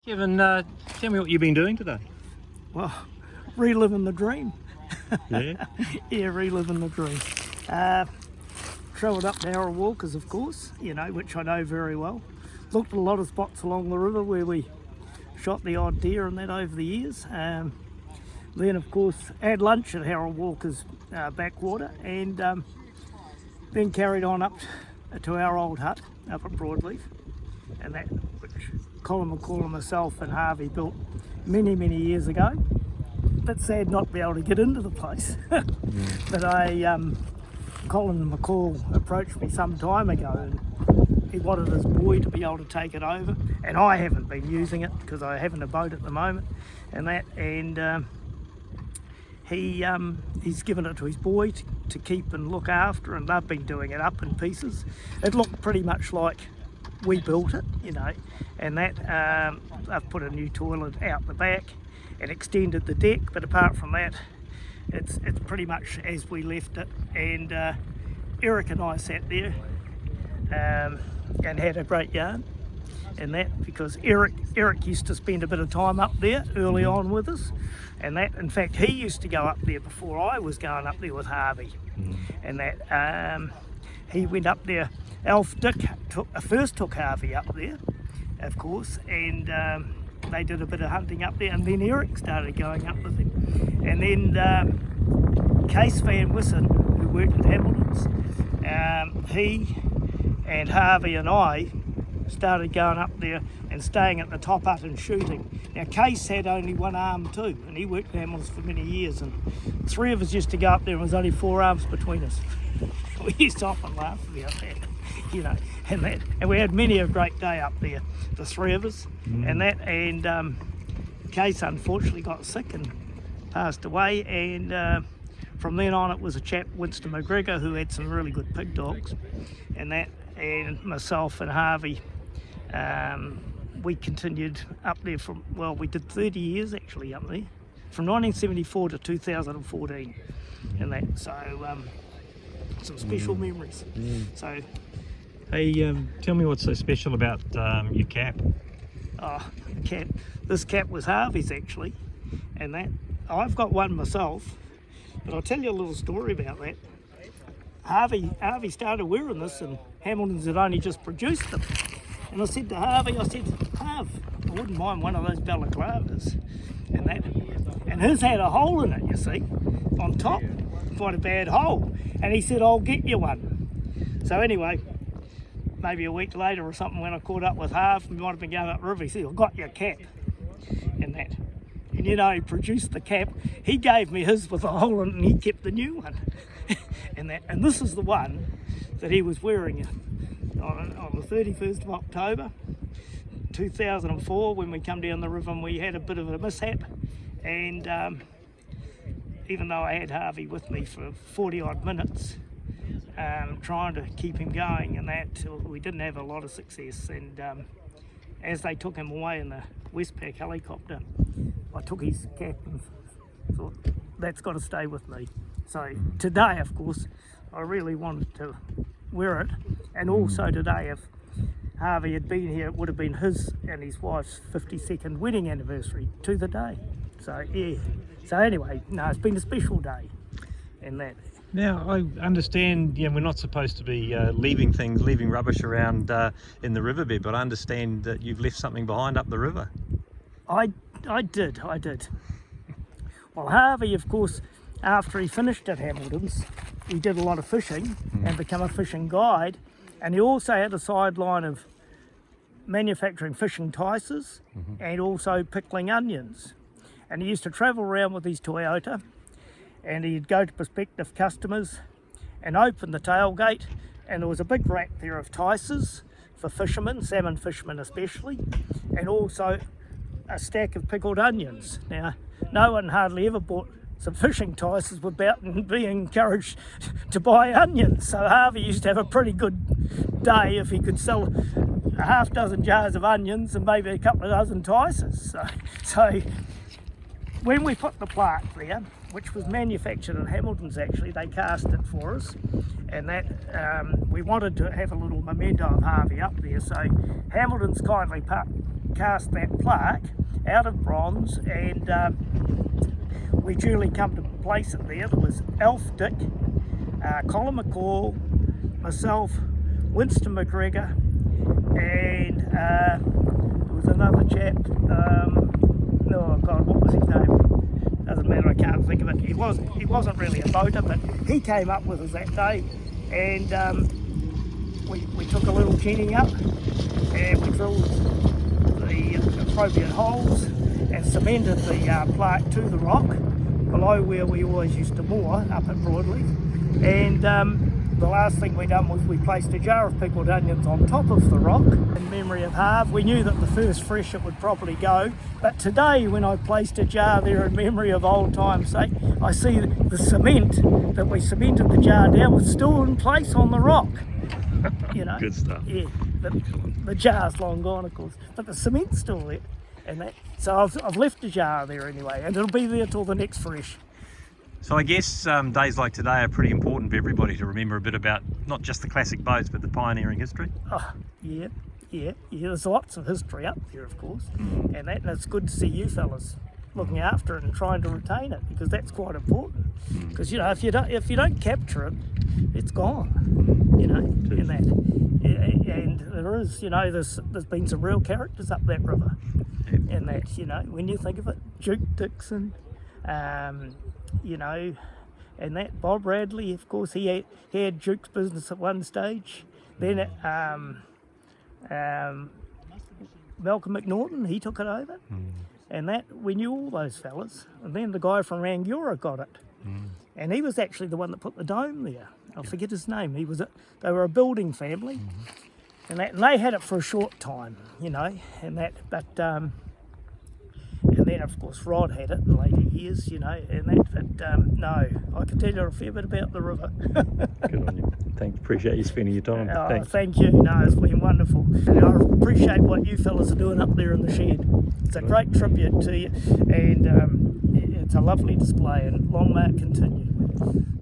Kevin, tell me what you've been doing today. Well, reliving the dream. Yeah? Yeah, reliving the dream. Travelled up to Harold Walkers, of course, which I know very well. Looked at a lot of spots along the river where we shot the odd deer and that over the years. Then, of course, had lunch at Harold Walkers backwater, and then carried on up to our old hut up at Broadleaf, and that which Colin McCall and myself and Harvey built many years ago. Bit sad not to be able to get into the place. But Colin McCall approached me some time ago and he wanted his boy to be able to take it over, and I haven't been using it because I haven't a boat at the moment and he's given it to his boy to keep and look after, and they've been doing it up in pieces. It looked pretty much like we built it, and that I've put a new toilet out the back and extended the deck, but apart from that it's pretty much as we left it. And Eric and I sat there and had a great yarn, and that because Eric used to spend a bit of time up there early on with us, and that in fact he used to go up there before I was going up there with Harvey. And that he went up there. Alf Dick first took Harvey up there, of course, and they did a bit of hunting up there, and then Eric started going up with him, and then Case Van Wissen, who worked at Hamilton's, he and Harvey and I started going up there and staying at the top hut and shooting. Now Case had only one arm too, and he worked at Hamilton's for many years, and three of us used to go up there and there was only four arms between us. We used to often laugh about that. And we had many a great day up there, the three of us, and Case unfortunately got sick and passed away, and from then on it was a chap, Winston McGregor, who had some really good pig dogs, and myself and Harvey, we continued up there we did 30 years actually up there, from 1974 to 2014, and that, so some special memories. So. Hey, tell me what's so special about your cap. Oh, the cap. This cap was Harvey's actually, and that I've got one myself, but I'll tell you a little story about that. Harvey started wearing this, and Hamilton's had only just produced them, and I said to Harvey, Harv, I wouldn't mind one of those balaclavas, and his had a hole in it, you see, on top, quite a bad hole, and he said, I'll get you one. So anyway, maybe a week later or something, when I caught up with Harv, we might have been going up the river, he said, I've got your cap, and that. And he produced the cap. He gave me his with a hole in it, and he kept the new one. And this is the one that he was wearing on the 31st of October 2004, when we come down the river and we had a bit of a mishap. And even though I had Harvey with me for 40 odd minutes, trying to keep him going, and that we didn't have a lot of success, and as they took him away in the Westpac helicopter, I took his cap and thought that's got to stay with me. So today, of course, I really wanted to wear it, and also today, if Harvey had been here, it would have been his and his wife's 52nd wedding anniversary to the day. So yeah, so anyway, no, it's been a special day, and that. Now, I understand we're not supposed to be leaving rubbish around in the riverbed, but I understand that you've left something behind up the river. I did. Well, Harvey, of course, after he finished at Hamilton's, he did a lot of fishing and became a fishing guide, and he also had a sideline of manufacturing fishing tices and also pickling onions. And he used to travel around with his Toyota, and he'd go to prospective customers and open the tailgate, and there was a big rack there of tices for fishermen, salmon fishermen especially, and also a stack of pickled onions. Now, no one hardly ever bought some fishing tices without being encouraged to buy onions, so Harvey used to have a pretty good day if he could sell a half dozen jars of onions and maybe a couple of dozen tices. So when we put the plaque there, which was manufactured at Hamilton's actually, they cast it for us, and that we wanted to have a little memento of Harvey up there, so Hamilton's kindly cast that plaque out of bronze, and we duly come to place it there. There was Alf Dick, Colin McCall, myself, Winston McGregor, and there was another chap, oh God, what was his name? Doesn't matter, I can't think of it. He wasn't really a boater, but he came up with us that day, and we took a little kenny up, and we drilled the appropriate holes and cemented the plaque to the rock below where we always used to moor up at Broadleaf. And the last thing we done was we placed a jar of pickled onions on top of the rock in memory of Harve. We knew that the first fresh it would probably go, but today when I placed a jar there in memory of old time's sake, I see the cement that we cemented the jar down was still in place on the rock. You know, Good stuff. Yeah, the jar's long gone, of course, but the cement's still there, and that. So I've left a jar there anyway, and it'll be there till the next fresh. So I guess days like today are pretty important for everybody to remember a bit about not just the classic boats, but the pioneering history. Oh, yeah. There's lots of history up there, of course, and it's good to see you fellas looking after it and trying to retain it, because that's quite important. Because if you don't capture it, it's gone. You know, and that, and there is, there's been some real characters up that river, and that, when you think of it, Duke Dixon, and that Bob Radley, of course, he had Duke's business at one stage. Then Malcolm McNaughton, he took it over, and that we knew all those fellas. And then the guy from Rangiora got it, and he was actually the one that put the dome there. I forget his name. They were a building family, and they had it for a short time, and that, but. And then, of course, Rod had it in later years, and that, but no, I can tell you a fair bit about the river. Good on you. Thanks. Appreciate you spending your time. Thanks. Thank you. No, it's been wonderful. And I appreciate what you fellas are doing up there in the shed. It's a great tribute to you, and it's a lovely display, and long may it continue.